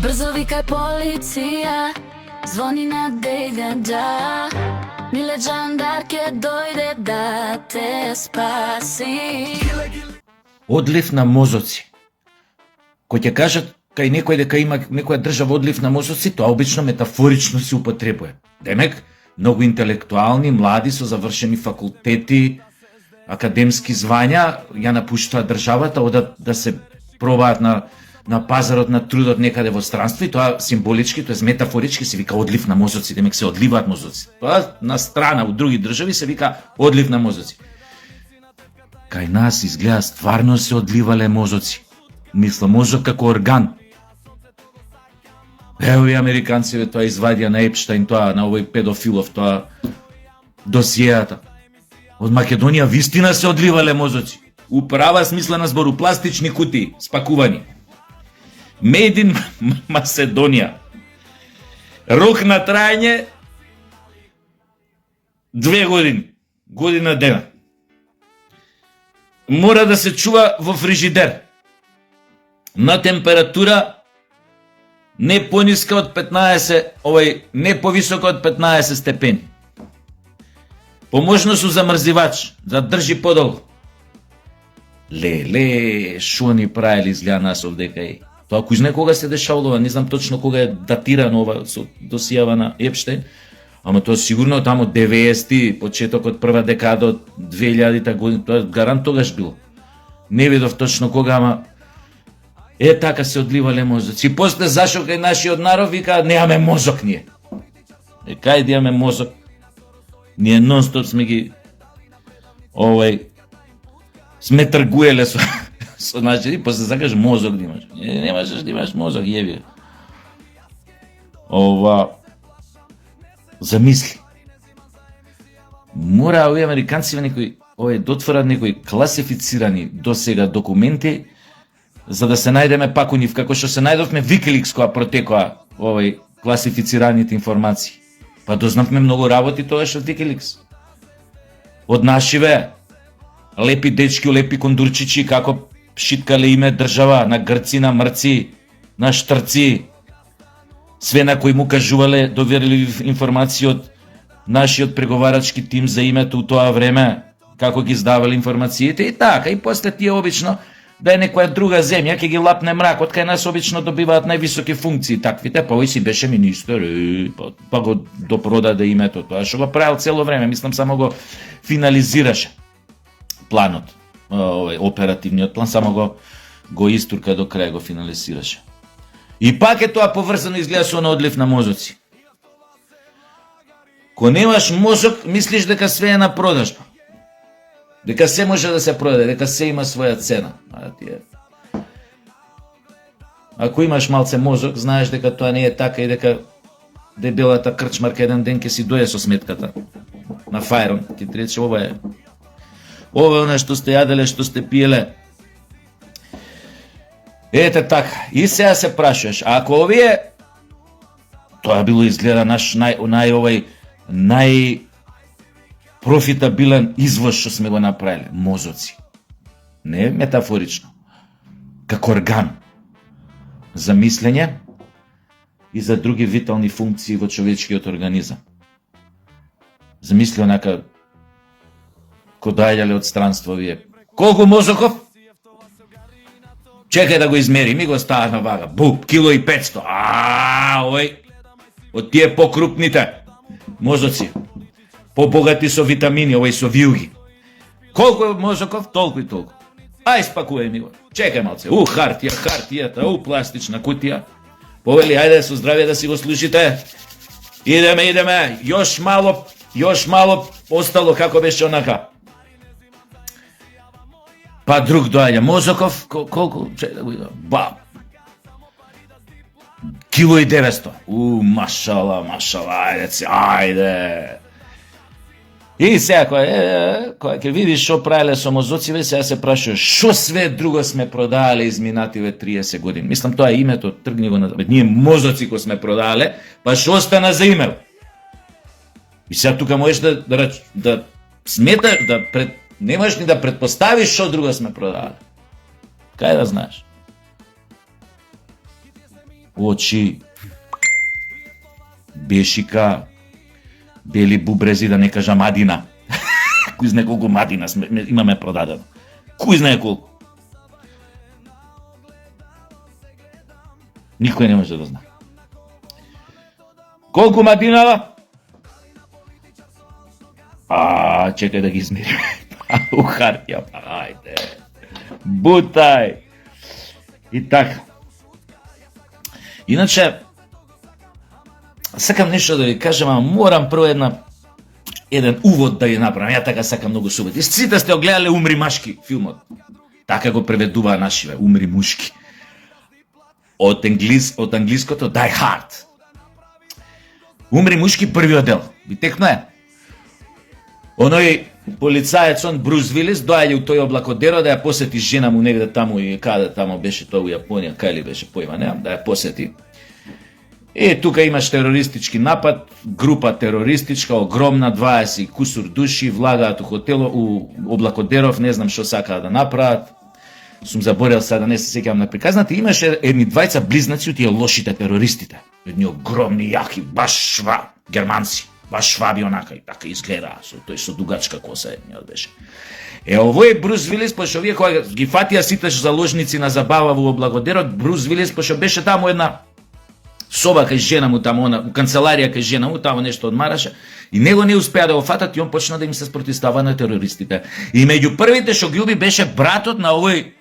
Брзо викај полиција, звони на дејгаджа. Миле джандар ке дојде да те спаси. Одлив на мозоци. Кој ќе кажат кај некој дека има некоја држава одлив на мозоци, тоа обично метафорично се употребува. Демек, многу интелектуални, млади со завршени факултети, академски звања, ја напуштаат државата, одат да се пробаат на пазарот на трудот некаде во странство и тоа символички, тоа метафорички се вика одлив на мозоци, демек се одливаат мозоци. Тоа на страна у други држави се вика одлив на мозоци. Кај нас изгледа стварно се одливале мозоци. Мисла, мозок како орган. Ево и американците тоа извадија на Епштајн, тоа на овој педофилов, тоа досиеата. Од Македонија вистина се одливале мозоци. У права смислена збор, у пластични кутии, спакувани. Made in Macedonија. Рок на трајање 2 години. Година дена. Мора да се чува во фрижидер. На температура не пониска од 15, не повисока од 15 степени. Поможно со замрзивач, да држи подолго. Леле, шо ни правили изгледа нас овдека. Тоа кој знае кога се дешавало, не знам точно кога е датирано ова со досијава на Епштајн, ама тоа сигурно тамо 90-ти, почеток од прва декада од 2000-та година, тоа гарант тогаш било. Не видов точно кога, ама така се одливале мозоци. И после зашо кај нашиот народ вика немаме мозок ние. Кај да имаме мозок? Ние нон-стоп сме ги сме тргуеле со наши, и после сакаш мозок да имаш. Не можеш да имаш мозок, јеби. Замисли. Мора овие американци некои дотворат некои класифицирани до сега документи за да се најдеме пак у нив, како што се најдовме Wikileaks која протекоа класифицираните информации. Па дознавме многу работи тогаш од Wikileaks. Од нашиве лепи дечки, лепи кондурчичи, како шиткале име држава, на грци, на мрци, на штрци. Све на кои му кажувале доверливи информации од нашиот преговарачки тим за името у тоа време, како ги издавале информациите и така. И после тие обично да е некоја друга земја, ќе ги лапне мракот, кај нас обично добиваат највисоки функции таквите, па овој си беше министер, па го допродаде името, тоа што го правил цело време, мислам само го финализираше планот, оперативниот план, само го истурка до крај, го финализираше. И пак е тоа поврзано изгледа со одлив на мозоци. Ко немаш мозок, мислиш дека све е на продажба. Дека се може да се продаде, дека се има своја цена. Ако имаш малце мозок, знаеш дека тоа не е така и дека дебелата крчмарка еден ден ќе си дојде со сметката на фајрон. Ти рече ова е она што сте јаделе, што сте пиеле. Ете така. И сега се прашуваш, ако овие тоа било изгледа наш профитабилен извоз што сме го направиле. Мозоци. Не метафорично. Како орган. За мислење и за други витални функции во човечкиот организам. Замисли онака ко доаѓале од странство вие. Колку мозоков? Чекај да го измери, ми го ставаш на вага. Буп, кило и 500. Од тие покрупните мозоци. Побогати со витамини, овој со вилги. Колку е мозоков, толку и толку. Ај спакувај ми го. Чекај малце. Хартијата, пластична кутија. Повели, ајде со здравје да си го слушате. Идеме. Још мало остало како беше онака. Па друг доаѓа. Мозоков, колку? Чекај да го идам. Кило и 900. Машала, ајде. И сега, кога ќе видиш што правиле со мозоциве, сега се прашуваш, што све друго сме продавале изминативе 30 години. Мислам, тоа е името, тргни го на... Ние мозоци кои сме продавале, па што остана за име? И сега тука можеш да сметаш, немаш ни да предпоставиш што друго сме продавале. Кај да знаеш? очи, бешика, бели бубрези, да не кажа мадина. Кој знае колку мадина имаме продадено. Кој знае колку. Никој не може да знае. Колку мадинава? Чекај да ги измерим. У хартија, ајде. Бутај. И така. Иначе, сакам нешто да ви кажам, ама морам прво еден увод да ја направам. Ја така сакам многу субет. И сите сте огледале Умри машки филмот. Така го преведуваа нашиве, Умри мушки. Од англиското Die Hard. Умри мушки првиот дел. Ви текно е. Оној полицаец, Брус Вилис, доаѓа у тој облакодеро да ја посети жена му негде таму и каде таму беше тоа у Јапонија, кај ли беше појма, немам, да ја посети. И тука имаш терористички напад, група терористичка, огромна, 20 и кусур души, влагаат у хотело, у облакодеров, не знам што сакаат да направат. Сум заборел сега да не се сеќавам на приказната. Имаше едни двајца близнаци од тие лошите терористите. Едни огромни, јаки, баш германци. Баш шваби онака и така изгледа, тој со дугачка коса едниот беше. Овој Брус Вилис, пошто овие кога ги фатија сите заложници на забава во облакодерот, Брус Вилис, пошто беше таму една соба кај жена му таму, канцеларија кај жена му, таму нешто одмараше, и него не успеа да го фатат и он почна да им се спротивстава на терористите. И меѓу првите што ги уби беше братот на овој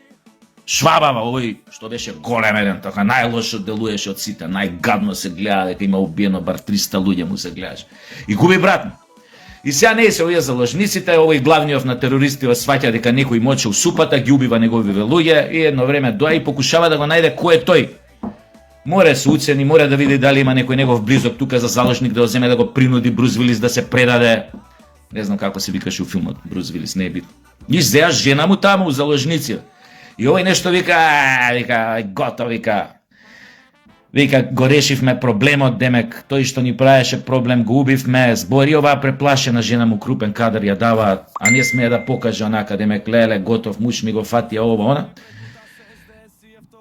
Швабава, овој што беше голем еден, така најлошо делуеше од сите, најгадно се гледа дека има убиено бар 300 луѓе му се гледаш. И губи брат му. И сега не се овие заложниците, овој главниот на терористите сваќа дека некој моче у супата, ги убива неговиве луѓе и едно време доа и покушава да го најде кој е тој. Море се уцени, море да види дали има некој негов близок тука за заложник да го земе да го принуди Брус Вилис да се предаде. Не знам како се викаше у филмот Брус Вилис, не е битно. И зеа жена му таму у заложници. И овој нешто вика, готов, вика, го решивме проблемот, демек, тој што ни правеше проблем го убивме, збори оваа преплашена жена му крупен кадар ја дава, а не смее да покаже онака, демек, леле, готов, муж ми го фатија ова, она.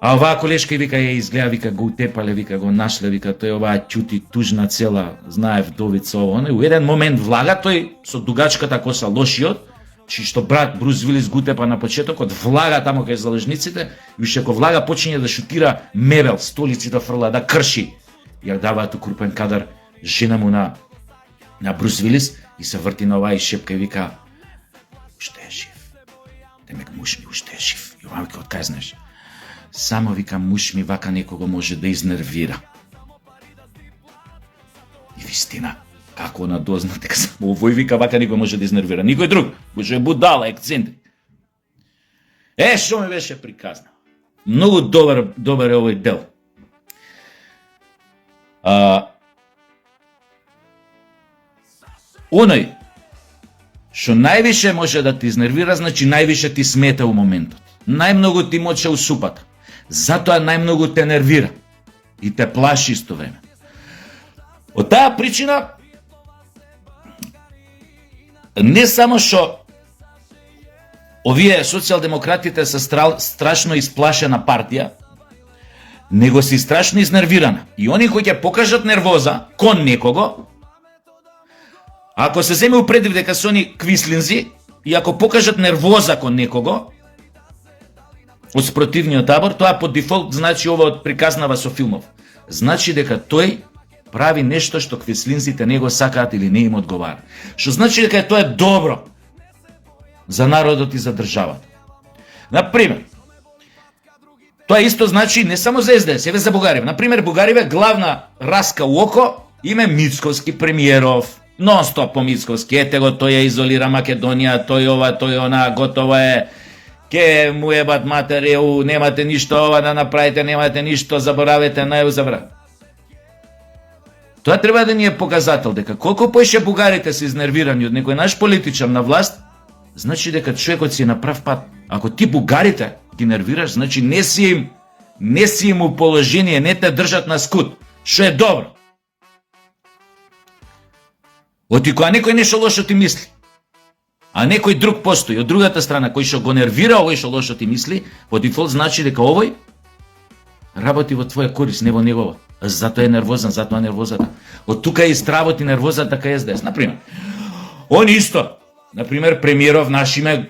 А оваа колешка вика, изгледа, вика, го утепале, вика, го нашле, вика, тој оваа ќути тужна цела, знае вдовица ова, она. И у еден момент влага тој со дугачката коса лошиот, што брат Брус Вилис го утепа на почетокот, влага таму кај заложниците, и уште ко влага почине да шутира мебел, столици да фрла, да крши. Ја даваат крупен кадар жена му на Брус Вилис и се врти на оваа и шепка и вика, уште е жив. Демек муж ми уште е жив. И оваа вика, од кај знаеш? Само вика муж ми вака некого може да изнервира. И вистина. Како она дозна, дека само овој вика вака никој може да изнервира. Никој друг, може будала, ексцентрик. Што ми беше приказна. Многу добар е овој дел. Оној што највише може да ти изнервира, значи највише ти смета у моментот. Најмногу ти моче у супата. Затоа најмногу те нервира и те плаши исто време. Од таа причина не само што овие социјалдемократите се страшно исплашена партија, него се страшно изнервирана. И они кои ќе покажат нервоза кон некого, ако се земе упредив дека се они квислинзи, и ако покажат нервоза кон некого, од спротивниот табор, тоа по дефолт значи ова од приказнава со филмов. Значи дека тој прави нешто што квислинзите не го сакаат или не им одговара. Што значи дека тоа е добро за народот и за државата. Например, тоа исто значи не само за СДС, еве за Бугариве. Например, Бугариве главна раска у око име Мицковски премиеров. Нон-стоп по Мицковски. Ете го, тој ја изолира Македонија, тој ова, тој она, готово е. Ке му ебат материју, немате ништо ова да направите, немате ништо, заборавете, заборавете. Тоа треба да ни е показател дека колку поише бугарите се изнервирани од некој наш политичар на власт, значи дека човекот си е на прав пат. Ако ти бугарите ги нервираш, значи не си им у положение, не те држат на скут, што е добро. Оти кога некој нешто лошо ти мисли, а некој друг постои од другата страна кој што го нервира овој што лошо ти мисли, по дефолт значи дека овој работи во твоја корис, не во негова. Затоа е нервозен, затоа нервозата. Од тука и стравот и нервозата кај СДС. Например, он исто, например, премиеров наш име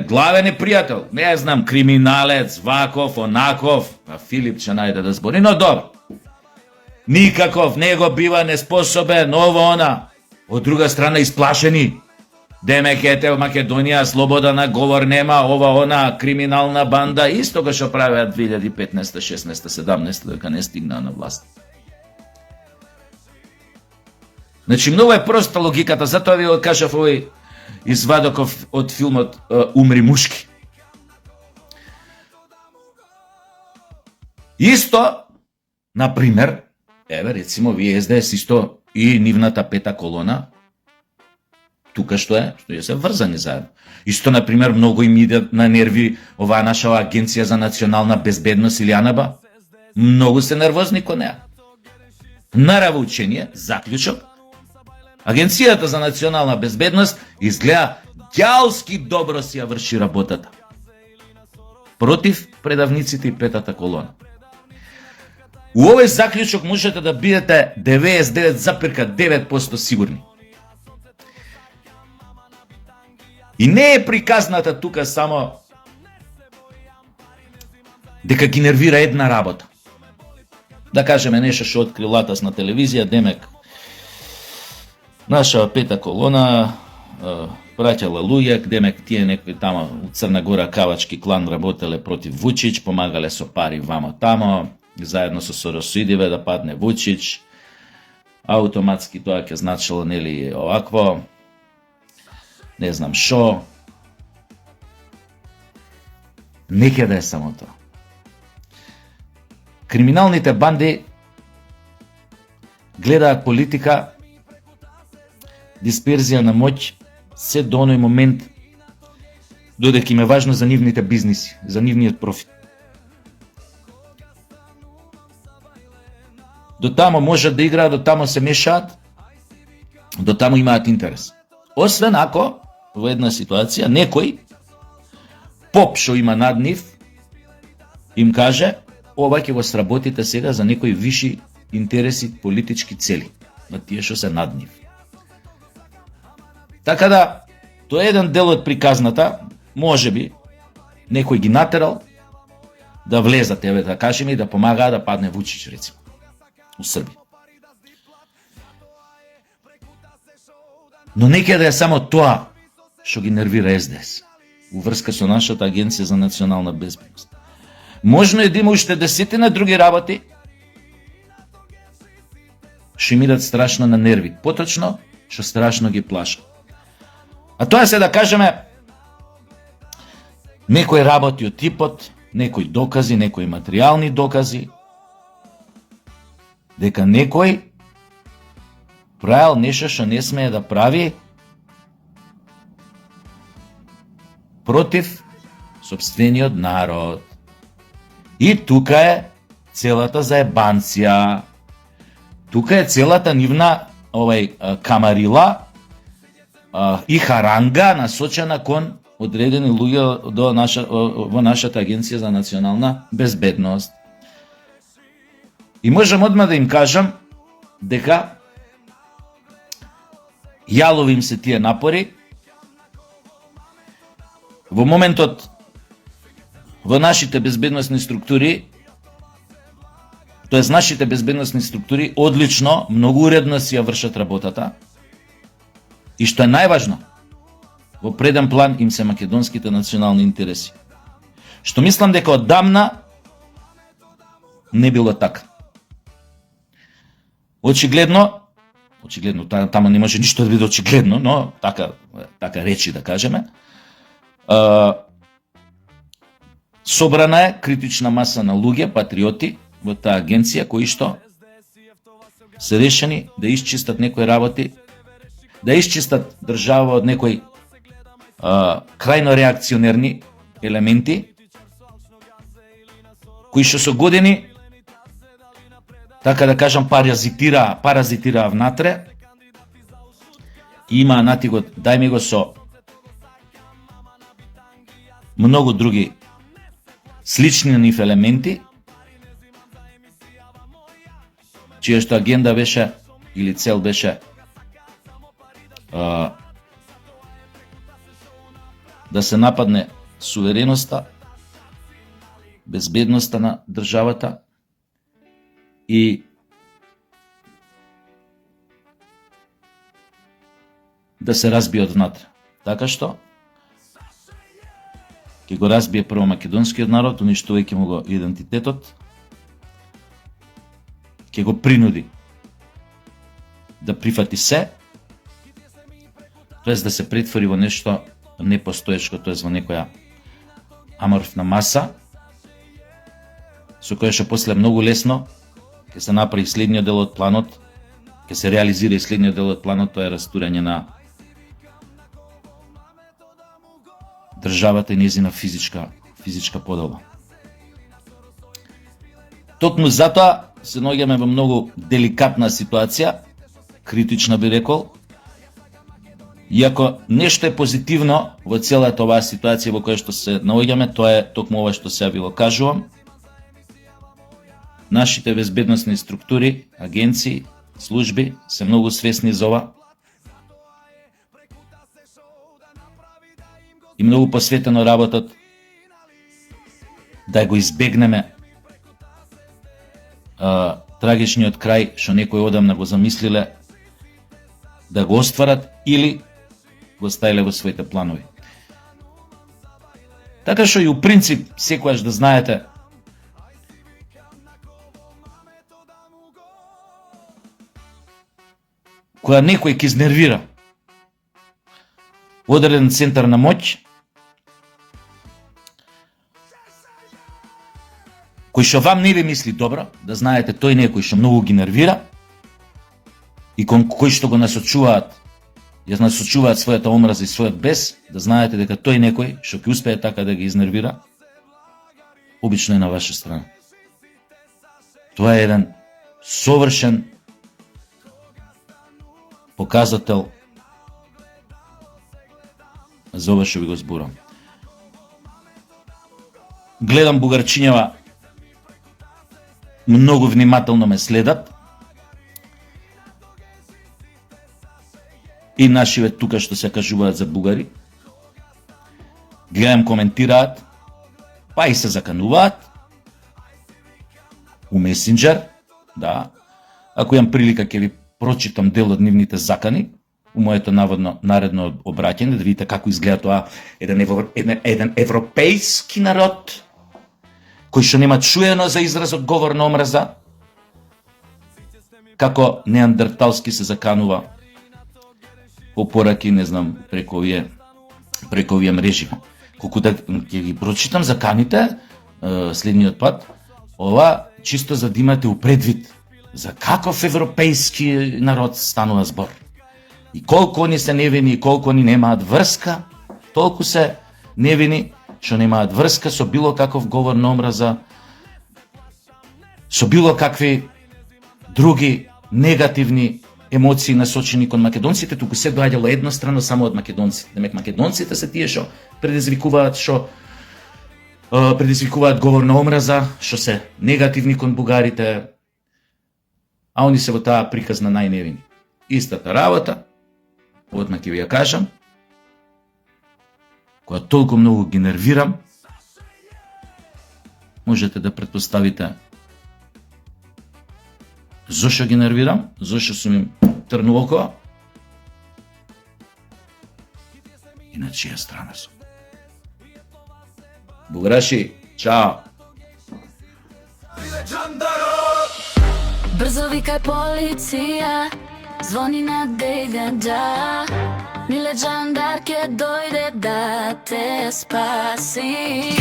главен е пријател, не знам, криминалец, ваков, онаков, а Филип ќе најде да збори, но добро. Никаков, него бива неспособен, ово она. Од друга страна исплашени. Демек ете Македонија, слобода на говор нема, ова она, криминална банда, исто го што правеа 2015, 16, 17, дека не стигнаа на власт. Значи, многу е проста логиката, затоа ви го кажав овој извадок од филмот Умри мушки. Исто, например, еве рецимо вие СДС исто и нивната пета колона, тука што ја се врзани заедно. Исто, например, многу им иде на нерви оваа наша Агенција за национална безбедност или АНБ. Многу се нервозни кон неа. Наравучение, заклучок, Агенцијата за национална безбедност изгледа ѓаалски добро си ја врши работата. Против предавниците и петата колона. У овој заклучок можете да бидете 99,9% сигурни. И не е приказната тука само дека ги нервира една работа. Да кажеме нешто што откри Латас на телевизија, демек наша пета колона праќала луѓе, демек тие некои тамо у Црна Гора кавачки клан работеле против Вучич, помагале со пари вамо тамо, заедно со Соросидиве да падне Вучич. Автоматски тоа ќе значило нели овакво, не знам шо. Не ќе да е само тоа. Криминалните банди гледаат политика, дисперзија на моќ, се до оној момент додека им е важно за нивните бизниси, за нивниот профит. До тамо можат да играат, до тамо се мешаат, до тамо имаат интерес. Освен ако во една ситуација некој поп што има над нив им каже ова ќе го сработите сега за некои виши интереси, политички цели на тие што се над нив. Така да, тоа е еден дел од приказната, можеби некој ги натерал да влезат, еве да кажеме, и да помагаат да падне Вучич, рецимо, у Србија. Но нека да е само тоа што ги нервира СДС у врска со нашата Агенција за национална безбедност. Можно е да има уште десетина други работи што им идат страшно на нерви, поточно што страшно ги плашат. А тоа се да кажеме некои работи од типот, некои докази, некои материјални докази, дека некој правил нешто што не смее да прави против сопствениот народ. И тука е целата заебанција. Тука е целата нивна камарила и харанга насочена кон одредени луѓе во нашата Агенција за национална безбедност. И можам одма да им кажам дека јалови им се тие напори. Во моментот во нашите безбедносни структури, тоест нашите безбедносни структури одлично, многу уредно си ја вршат работата. И што е најважно, во преден план им се македонските национални интереси. Што мислам дека оддамна не било така. Очигледно, тамо не може ништо да биде очигледно, но така речи да кажеме, собрана е критична маса на луѓе, патриоти во таа агенција кои што се решени да исчистат некои работи, да исчистат држава од некои крајно реакционерни елементи кои што со години, така да кажам, паразитираа внатре и имаа натигот, дај ми го со многу други слични на нив елементи, чијашто агенда беше или цел беше да се нападне сувереноста, безбедноста на државата и да се разбие од внатре. Така што ќе го разбие прво македонскиот народ, уништувајќи му го идентитетот, ќе го принуди да прифати се, тоест да се претвори во нешто непостоечко, тоест во некоја аморфна маса, со која што после многу лесно ќе се направи следниот дел од планот, ќе се реализира и следниот дел од планот, тоа е растурање на државата и незина физичка подоба. Токму затоа се наоѓаме во многу деликатна ситуација, критична би рекол, иако нешто е позитивно во целата оваа ситуација во која што се наоѓаме, тоа е токму ова што сега ви го кажувам. Нашите безбедносни структури, агенции, служби се многу свесни за ова и многу посветено работат да го избегнеме трагичниот крај што некои одамна го замислиле да го остварат или го ставиле во своите планови. Така што и у принцип секогаш да знаете кога некој ќе изнервира одреден центар на моќ, кој што вам не ви мисли добро, да знаете тој некој што многу ги нервира и кон кој што го насочуваат својата омраза и својот бес, да знаете дека тој некој што ќе успее така да ги изнервира, обично е на ваша страна. Тоа е еден совршен показател за ова што ви го зборам. Гледам бугарчињава многу внимателно ме следат и нашиве тука што се кажуваат за бугари. Гледам коментираат, па и се закануваат у месенџер, да. Ако имам прилика ќе ви прочитам дел од нивните закани, у моето наводно наредно обраќање, да видите како изгледа тоа еден европејски народ, кој што нема чуено за изразот говор на омраза, како неандерталски се заканува по пораки, не знам, преку овие мрежи. Колку да ќе ги прочитам заканите следниот пат, ова чисто за да имате упредвид за каков европејски народ станува збор. И колку они се невини, и колку они немаат врска, толку се невини што немаат врска со било каков говор на омраза, со било какви други негативни емоции насочени кон македонците, туку се доаѓало еднострано само од македонците. Демек македонците се тие што предизвикуваат говор на омраза, што се негативни кон бугарите, а они се во таа приказна најневини. Истата работа, одма ќе ви ја кажам, кога толку многу ги нервирам, можете да претпоставите зошто ги нервирам, зошто сум им трну око и на чија страна сум. Бугараши, чао! Брзо викај полиција, звони на дејдеđа, миле джандар ке дојде да те спаси.